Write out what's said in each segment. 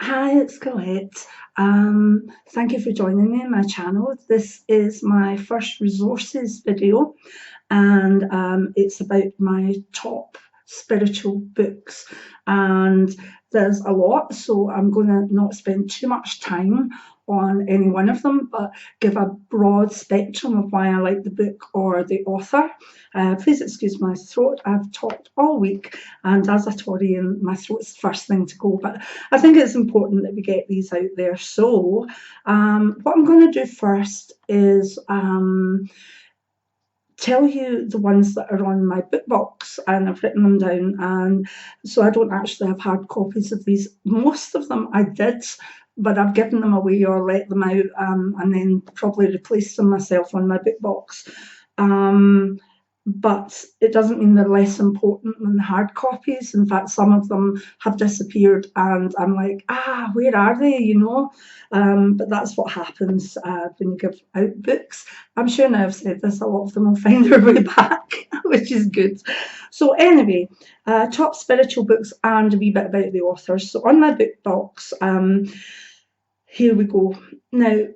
Hi, it's Colette. Thank you for joining me on my channel. This is my first resources video, and it's about my top spiritual books. And there's a lot, so I'm going to not spend too much time on any one of them, but give a broad spectrum of why I like the book or the author. Please excuse my throat. I've talked all week, and as a Tory, my throat's the first thing to go, but I think it's important that we get these out there. So what I'm going to do first is tell you the ones that are on my book box, and I've written them down, and so I don't actually have hard copies of these. Most of them I did, but I've given them away or let them out, and then probably replaced them myself on my book box. But it doesn't mean they're less important than the hard copies. In fact, some of them have disappeared, and I'm like, where are they, you know? But that's what happens when you give out books. I'm sure now I've said this, a lot of them will find their way back, which is good. So anyway, top spiritual books and a wee bit about the authors. So on my book box, here we go. Now,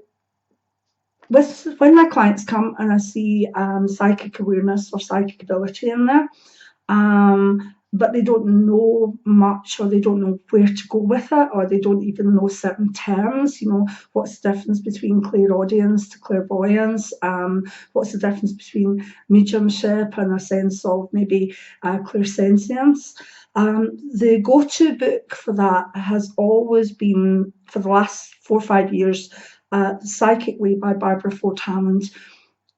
when my clients come and I see psychic awareness or psychic ability in there, but they don't know much, or they don't know where to go with it, or they don't even know certain terms, you know, what's the difference between clairaudience to clairvoyance, what's the difference between mediumship and a sense of maybe clairsentience. The go-to book for that has always been, for the last 4 or 5 years, Psychic Way by Barbara Ford Hammond.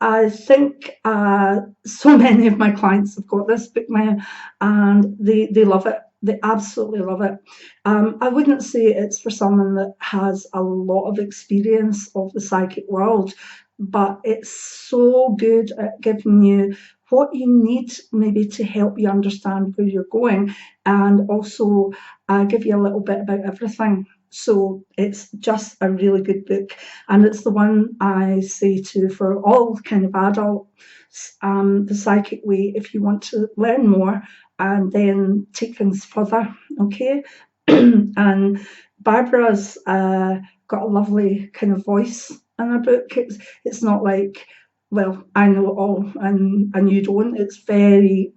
I think so many of my clients have got this book now, and they love it. They absolutely love it. I wouldn't say it's for someone that has a lot of experience of the psychic world, but it's so good at giving you what you need maybe to help you understand where you're going, and also give you a little bit about everything. So it's just a really good book, and it's the one I say to for all kind of adults, the Psychic Way, if you want to learn more and then take things further, okay? And Barbara's got a lovely kind of voice in her book. It's not like, well, I know it all and you don't. It's very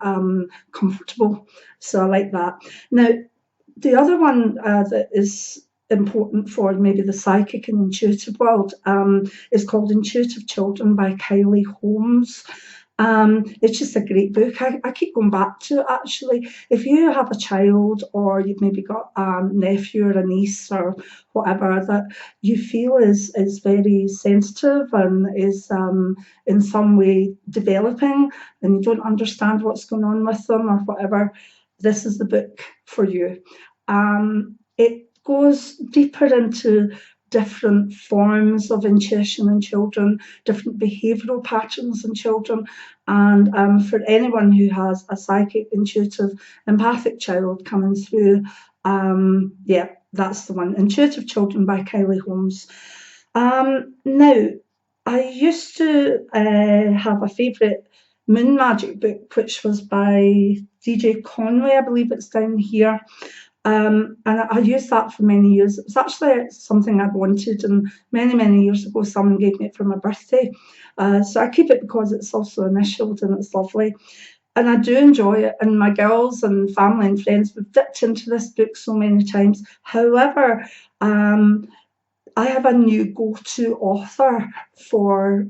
comfortable, so I like that. Now, the other one that is important for maybe the psychic and intuitive world is called Intuitive Children by Kylie Holmes. It's just a great book. I keep going back to it, actually. If you have a child, or you've maybe got a nephew or a niece or whatever that you feel is very sensitive and is in some way developing, and you don't understand what's going on with them or whatever, this is the book for you. It goes deeper into different forms of intuition in children, different behavioural patterns in children, and for anyone who has a psychic, intuitive, empathic child coming through, yeah, that's the one, Intuitive Children by Kylie Holmes. Now, I used to have a favourite moon magic book, which was by DJ Conway, I believe it's down here. And I used that for many years. It was actually something I'd wanted, and many years ago someone gave me it for my birthday. So I keep it because it's also initialed and it's lovely. And I do enjoy it, and my girls and family and friends, we've dipped into this book so many times. However, I have a new go-to author for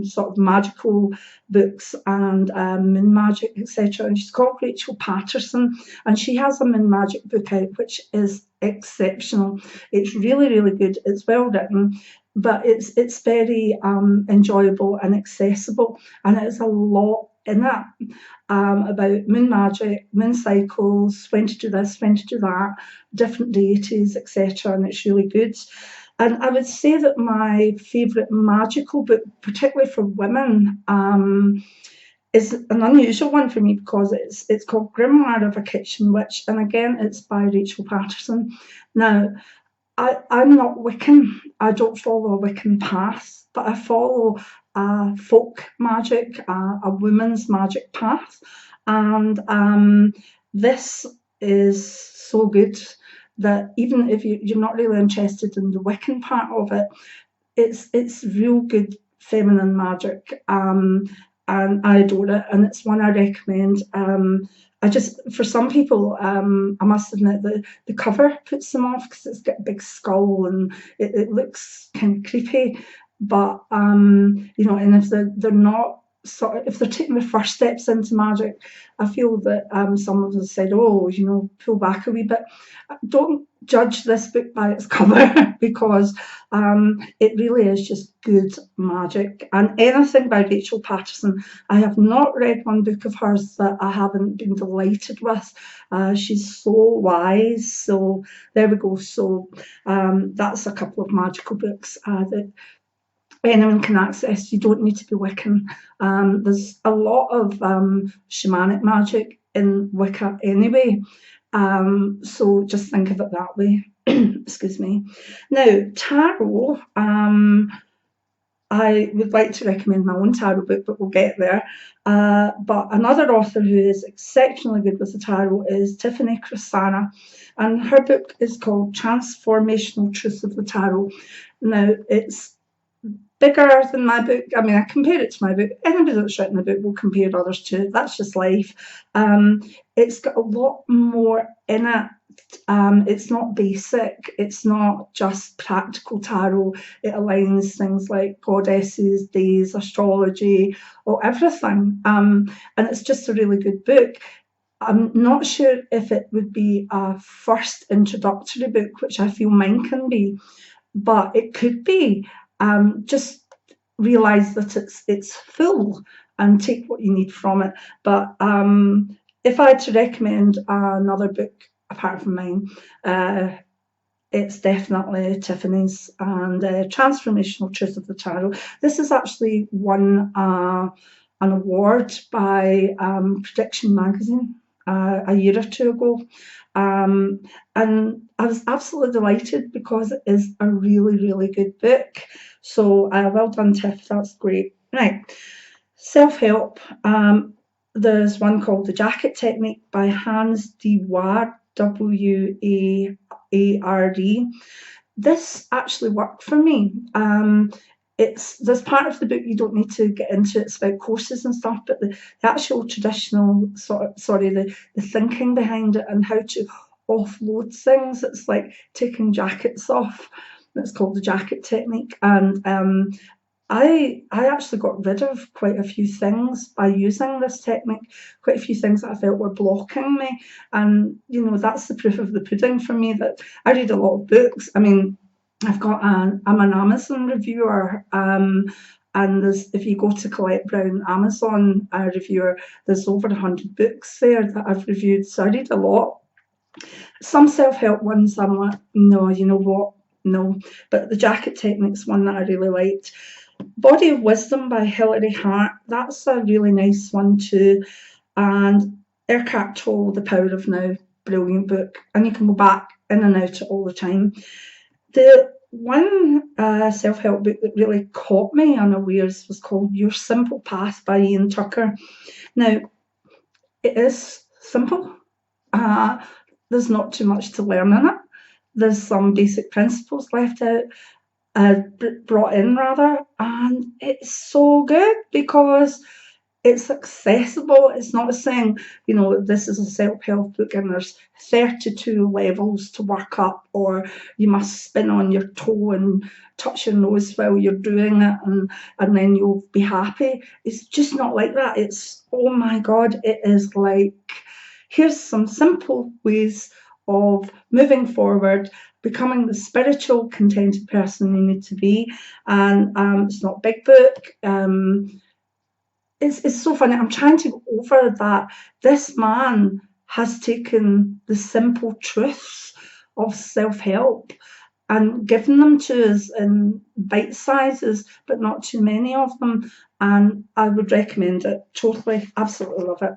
sort of magical books and moon magic, etc. And she's called Rachel Patterson, and she has a moon magic book out, which is exceptional. It's really good. It's well written, but it's very enjoyable and accessible, and it's a lot in it about moon magic, moon cycles, when to do this, when to do that, different deities, etc. And it's really good. And I would say that my favourite magical book, particularly for women, is an unusual one for me, because it's called Grimoire of a Kitchen Witch, and again, it's by Rachel Patterson. Now, I'm not Wiccan. I don't follow a Wiccan path, but I follow folk magic, a woman's magic path, and this is so good. that even if you're not really interested in the Wiccan part of it, it's real good feminine magic, and I adore it, and it's one I recommend. For some people, I must admit the cover puts them off because it's got a big skull and it looks kind of creepy. But and if they're not if they're taking the first steps into magic, I feel that some of us said, oh, pull back a wee bit. Don't judge this book by its cover because it really is just good magic. And anything by Rachel Patterson, I have not read one book of hers that I haven't been delighted with. She's so wise. So there we go. So that's a couple of magical books that anyone can access. You don't need to be Wiccan. There's a lot of shamanic magic in Wicca anyway. So just think of it that way. Excuse me. Now, tarot. I would like to recommend my own tarot book, but we'll get there. But another author who is exceptionally good with the tarot is Tiffany Crosana, and her book is called Transformational Truth of the Tarot. Now, it's bigger than my book. I mean, I compare it to my book. Anybody that's written a book will compare others to it. That's just life. It's got a lot more in it. It's not basic. It's not just practical tarot. It aligns things like goddesses, days, astrology, or everything. And it's just a really good book. I'm not sure if it would be a first introductory book, which I feel mine can be, but it could be. Just realise that it's full and take what you need from it. But if I had to recommend another book apart from mine, it's definitely Tiffany's and Transformational Truth of the Tarot. This has actually won an award by Prediction Magazine a year or two ago. And I was absolutely delighted because it is a really, really good book. So well done, Tiff, that's great. Right, self-help. There's one called The Jacket Technique by Hans de Waard, W-A-A-R-D. This actually worked for me. There's part of the book you don't need to get into. It's about courses and stuff, but the actual traditional the thinking behind it and how to offload things. It's like taking jackets off. It's called the jacket technique, and I actually got rid of quite a few things by using this technique. Quite a few things that I felt were blocking me, and that's the proof of the pudding for me that I read a lot of books. I mean, I'm an Amazon reviewer, and if you go to Colette Brown Amazon reviewer, there's over 100 books there that I've reviewed, so I read a lot. Some self-help ones I'm like, no, you know what, no. But the Jacket Technique's one that I really liked. Body of Wisdom by Hilary Hart, that's a really nice one too. And Eckhart Tolle, The Power of Now, brilliant book, and you can go back in and out all the time. The one self-help book that really caught me unawares was called Your Simple Path by Ian Tucker. Now, it is simple. There's not too much to learn in it. There's some basic principles left out, brought in rather, and it's so good because it's accessible. It's not saying, this is a self-help book and there's 32 levels to work up, or you must spin on your toe and touch your nose while you're doing it and then you'll be happy. It's just not like that. It's, oh my God, it is like, here's some simple ways of moving forward, becoming the spiritual, contented person you need to be. And it's not a big book. It's so funny. I'm trying to go over that. This man has taken the simple truths of self-help and given them to us in bite sizes, but not too many of them. And I would recommend it totally. Absolutely love it.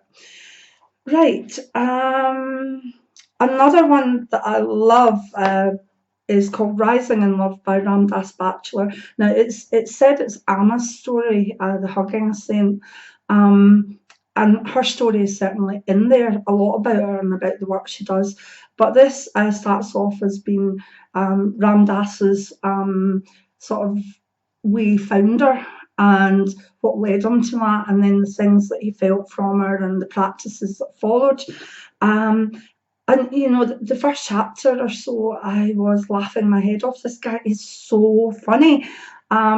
Right. Another one that I love is called Rising in Love by Ramdas Bachelor. Now, it's said it's Anna's story, the hugging saint, and her story is certainly in there, a lot about her and about the work she does. But this starts off as being Ram Dass's sort of way founder, and what led him to that, and then the things that he felt from her and the practices that followed. And the first chapter or so, I was laughing my head off. This guy is so funny.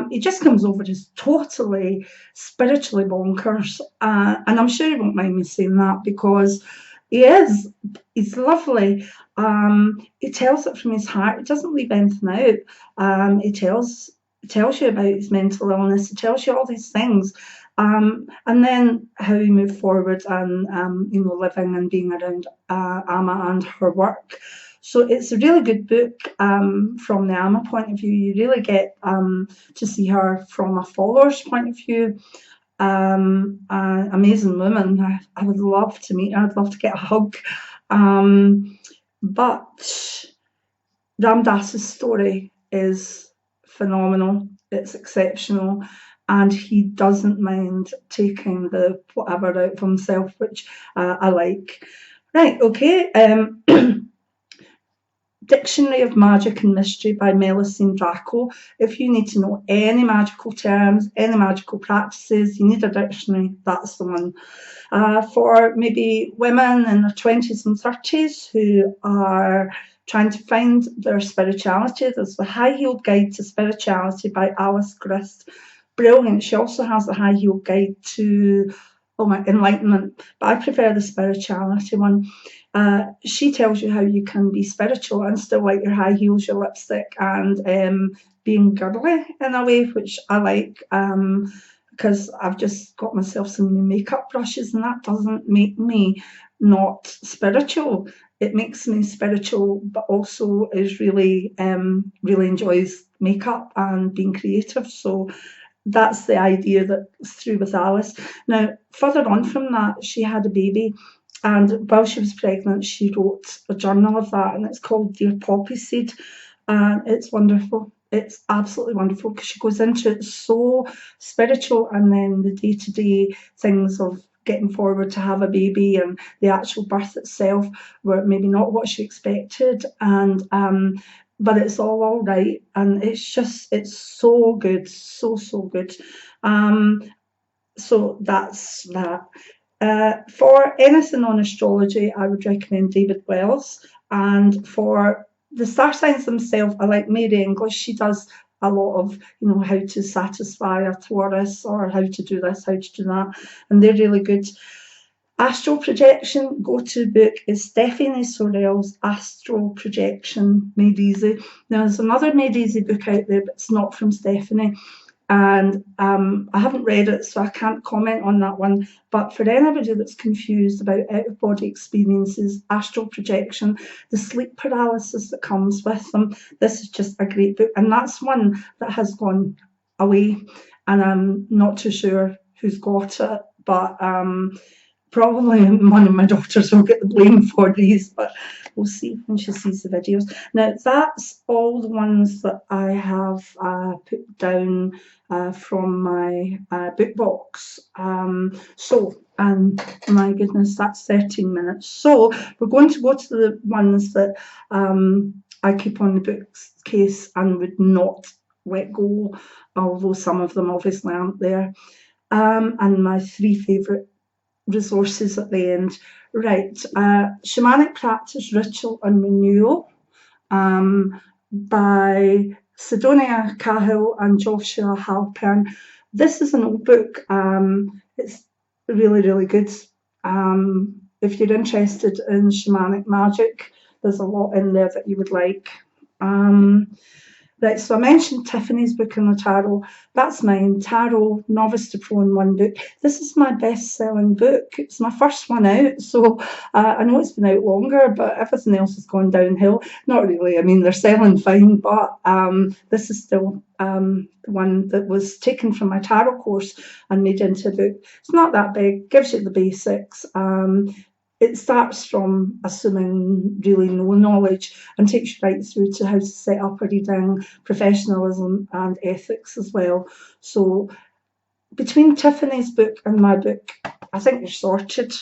He just comes over as totally spiritually bonkers, and I'm sure he won't mind me saying that, because he is. He's lovely. He tells it from his heart. He doesn't leave anything out. He tells you about his mental illness. He tells you all these things. And then how he moved forward and living and being around Amma and her work. So it's a really good book from the Amma point of view. You really get to see her from a follower's point of view. Amazing woman. I would love to meet her. I'd love to get a hug. But Ram Dass's story is phenomenal. It's exceptional. And he doesn't mind taking the whatever out of himself, which I like. Right, okay. Dictionary of Magic and Mystery by Melusine Draco. If you need to know any magical terms, any magical practices, you need a dictionary, that's the one. For maybe women in their 20s and 30s who are trying to find their spirituality, there's the High Heeled Guide to Spirituality by Alice Grist. Brilliant. She also has the High Heeled Guide to Enlightenment, but I prefer the spirituality one. She tells you how you can be spiritual and still like your high heels, your lipstick, and being girly in a way, which I like, because I've just got myself some new makeup brushes, and that doesn't make me not spiritual. It makes me spiritual, but also is really enjoys makeup and being creative. So that's the idea that's through with Alice. Now, further on from that, she had a baby, and while she was pregnant, she wrote a journal of that, and it's called Dear Poppy Seed, and it's wonderful. It's absolutely wonderful, because she goes into it so spiritual, and then the day-to-day things of getting forward to have a baby and the actual birth itself were maybe not what she expected, and but it's all right, and it's so good, so good. So that's that. For anything on astrology, I would recommend David Wells, and for the star signs themselves, I like Mary English. She does a lot of how to satisfy a Taurus, or how to do this, how to do that, and they're really good. Astral projection, go-to book is Stephanie Sorrell's Astral Projection Made Easy. Now, there's another Made Easy book out there, but it's not from Stephanie, and I haven't read it, so I can't comment on that one. But for anybody that's confused about out-of-body experiences, astral projection, the sleep paralysis that comes with them, this is just a great book, and that's one that has gone away, and I'm not too sure who's got it, but probably one of my daughters will get the blame for these, but we'll see when she sees the videos. Now, that's all the ones that I have put down from my book box. And my goodness, that's 13 minutes. So we're going to go to the ones that I keep on the bookcase and would not let go, although some of them obviously aren't there. And my 3 favourite resources at the end. Right, Shamanic Practice, Ritual and Renewal by Sidonia Cahill and Joshua Halpern. This is an old book. It's really good. If you're interested in shamanic magic, there's a lot in there that you would like. Right, so I mentioned Tiffany's book on the tarot. That's mine, Tarot, Novice to Pro in one book. This is my best-selling book. It's my first one out, so I know it's been out longer, but everything else has gone downhill. Not really, I mean, they're selling fine, but this is still the one that was taken from my tarot course and made into a book. It's not that big, gives you the basics. It starts from assuming really no knowledge and takes you right through to how to set up a reading, professionalism and ethics as well. So between Tiffany's book and my book, I think you're sorted.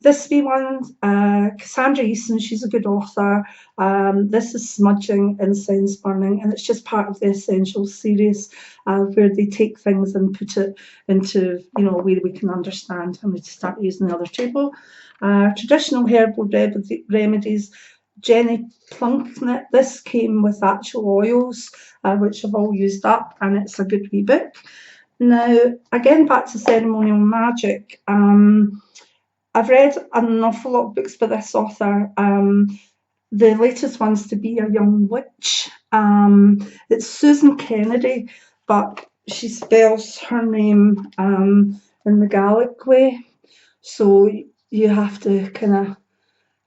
This wee one, Cassandra Easton, she's a good author. This is Smudging, Incense Burning, and it's just part of the Essentials series, where they take things and put it into, you know, a way that we can understand, and we start using the other table. Traditional herbal remedies. Jenny Plunkett. This came with actual oils, which I've all used up, and it's a good wee book. Now, again, back to ceremonial magic. I've read an awful lot of books by this author. The latest one's To Be a Young Witch. It's Susan Kennedy, but she spells her name in the Gaelic way, so you have to kind of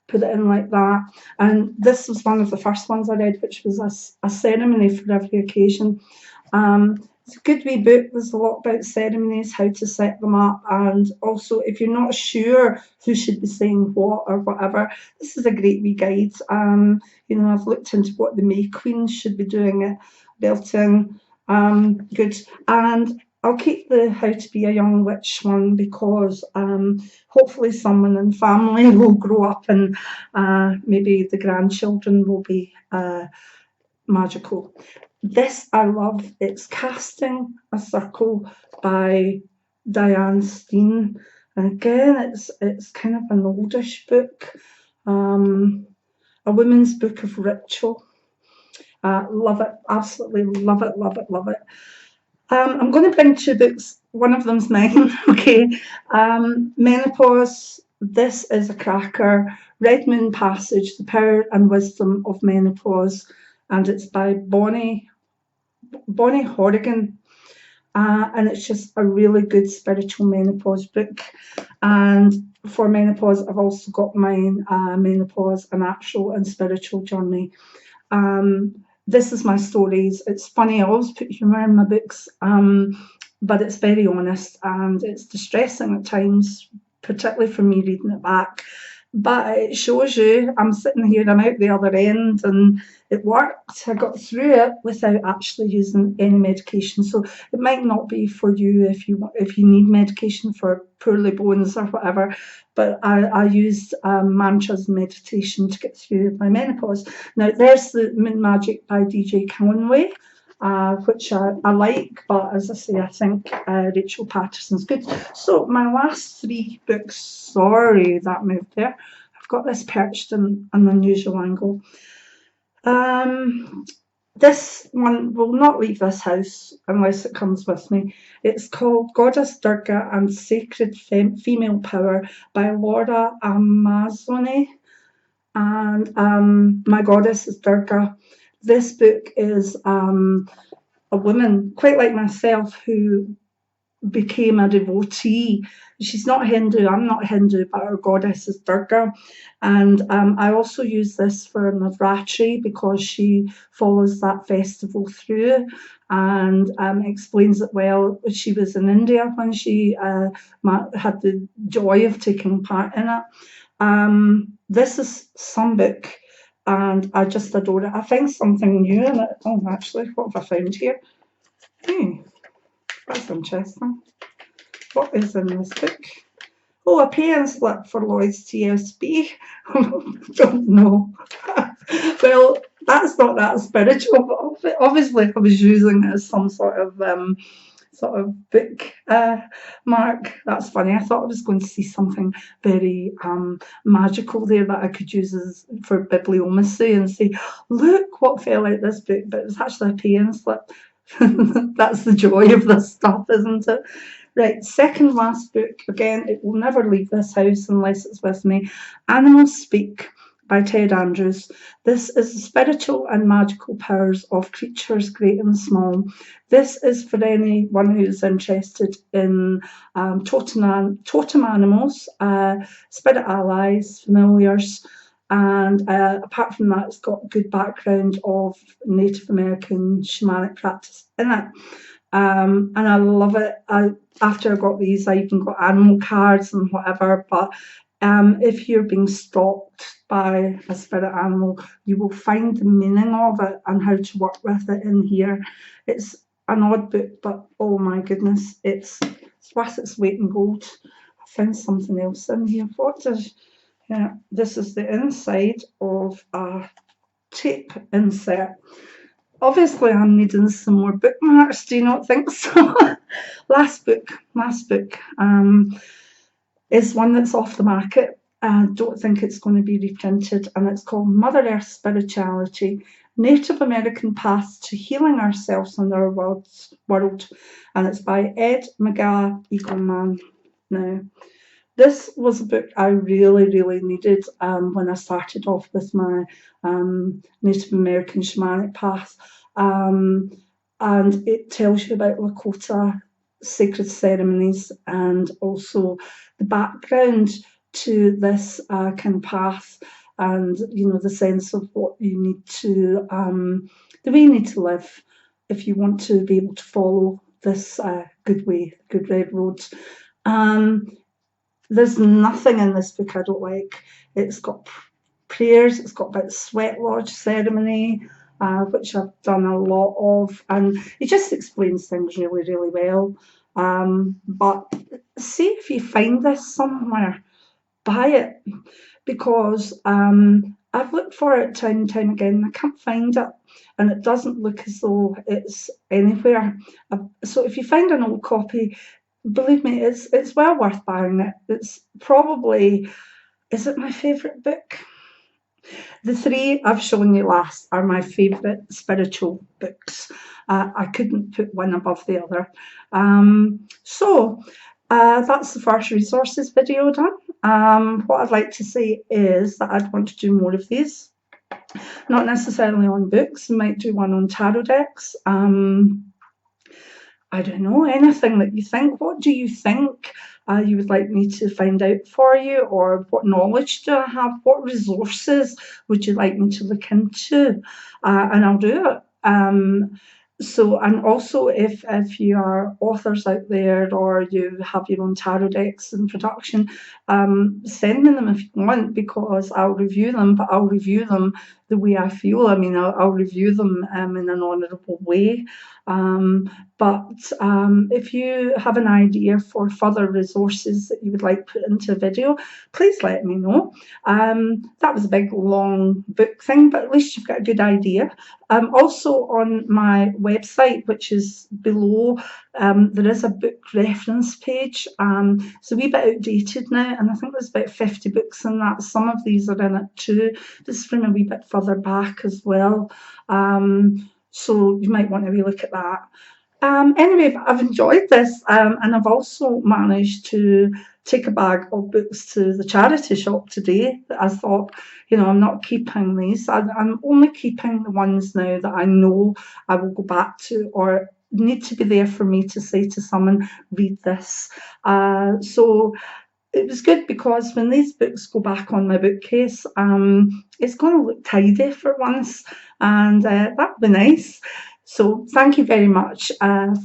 put it in like that. And this was one of the first ones I read, which was a ceremony for every occasion. It's a good wee book. There's a lot about ceremonies, how to set them up, and also if you're not sure who should be saying what or whatever, this is a great wee guide. You know, I've looked into what the May Queens should be doing at Belton. Good. And I'll keep the How to Be a Young Witch one because hopefully someone in family will grow up and maybe the grandchildren will be magical. This I love. It's Casting a Circle by Diane Steen. And again, it's kind of an oldish book, a women's book of ritual. Love it, absolutely love it, love it, love it. I'm going to bring two books. One of them's mine, okay. Menopause. This is a cracker. Red Moon Passage, The Power and Wisdom of Menopause. And it's by Bonnie Horrigan. And it's just a really good spiritual menopause book. And for menopause, I've also got mine, Menopause, An Actual and Spiritual Journey. This is my stories. It's funny, I always put humour in my books, but it's very honest and it's distressing at times, particularly for me reading it back. But it shows you, I'm sitting here, I'm out the other end, and it worked. I got through it without actually using any medication. So it might not be for you if you need medication for poorly bones or whatever. But I used mantras and meditation to get through my menopause. Now there's the Moon Magic by DJ Conway. Which I like, but as I say, I think Rachel Patterson's good. So my last three books, sorry that moved there. I've got this perched in an unusual angle. This one will not leave this house unless it comes with me. It's called Goddess Durga and Sacred Female Power by Laura Amazone. And my goddess is Durga. This book is a woman, quite like myself, who became a devotee. She's not Hindu, I'm not Hindu, but her goddess is Durga. And I also use this for Navratri because she follows that festival through and explains it well. She was in India when she had the joy of taking part in it. This is some book and I just adore it. I found something new in it. Oh, actually, what have I found here? That's interesting. What is in this book? Oh, a pay and slip for Lloyd's TSB. Don't know. Well, that's not that spiritual, but obviously I was using it as some sort of book mark. That's funny. I thought I was going to see something very magical there that I could use for bibliomancy and say, look what fell out this book, but it's actually a pay-in slip. That's the joy of this stuff, isn't it? Right, second last book. Again, it will never leave this house unless it's with me. Animals Speak by Ted Andrews. This is the spiritual and magical powers of creatures great and small. This is for anyone who's interested in totem animals, spirit allies, familiars, and apart from that, it's got a good background of Native American shamanic practice in it. And I love it. After I got these, I even got animal cards and whatever, but if you're being stalked by a spirit animal, you will find the meaning of it and how to work with it in here. It's an odd book, but oh my goodness, it's worth its weight in gold. found something else in here. What does, yeah, this is the inside of a tape insert. Obviously, I'm needing some more bookmarks. Do you not think so? last book is one that's off the market. I don't think it's going to be reprinted, and it's called Mother Earth Spirituality, Native American Paths to Healing Ourselves and Our World, and it's by Ed McGaha Eagleman. Now, this was a book I really, really needed when I started off with my Native American shamanic path. And it tells you about Lakota sacred ceremonies and also the background to this kind of path, and the sense of what you need to, the way you need to live if you want to be able to follow this good way, good red road. There's nothing in this book I don't like. It's got prayers, it's got about sweat lodge ceremony, which I've done a lot of, and it just explains things really, really well. But see if you find this somewhere, buy it, because I've looked for it time and time again, and I can't find it, and it doesn't look as though it's anywhere. So if you find an old copy, believe me, it's well worth buying it. It's probably, is it my favourite book? The three I've shown you last are my favourite spiritual books. I couldn't put one above the other. So that's the first resources video done. What I'd like to say is that I'd want to do more of these. Not necessarily on books, I might do one on tarot decks. I don't know, anything that you think. What do you think you would like me to find out for you? Or what knowledge do I have? What resources would you like me to look into? And I'll do it. And also if you are authors out there, or you have your own tarot decks in production, send me them if you want, because I'll review them, but I'll review them the way I feel. I mean, I'll review them in an honourable way. But if you have an idea for further resources that you would like put into a video, please let me know. That was a big long book thing, but at least you've got a good idea. Also on my website, which is below, there is a book reference page. It's a wee bit outdated now, and I think there's about 50 books in that. Some of these are in it too. This is from a wee bit further back as well. So you might want to relook at that. Anyway, I've enjoyed this, and I've also managed to take a bag of books to the charity shop today. I thought, I'm not keeping these. I'm only keeping the ones now that I know I will go back to, or need to be there for me to say to someone, read this. So it was good, because when these books go back on my bookcase, it's going to look tidy for once, and that would be nice. So thank you very much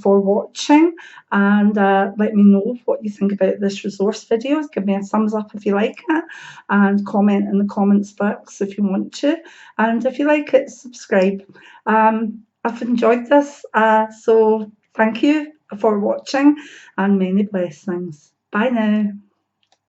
for watching, and let me know what you think about this resource video. Give me a thumbs up if you like it, and comment in the comments box if you want to, and if you like it, subscribe. I've enjoyed this, so thank you for watching, and many blessings. Bye now.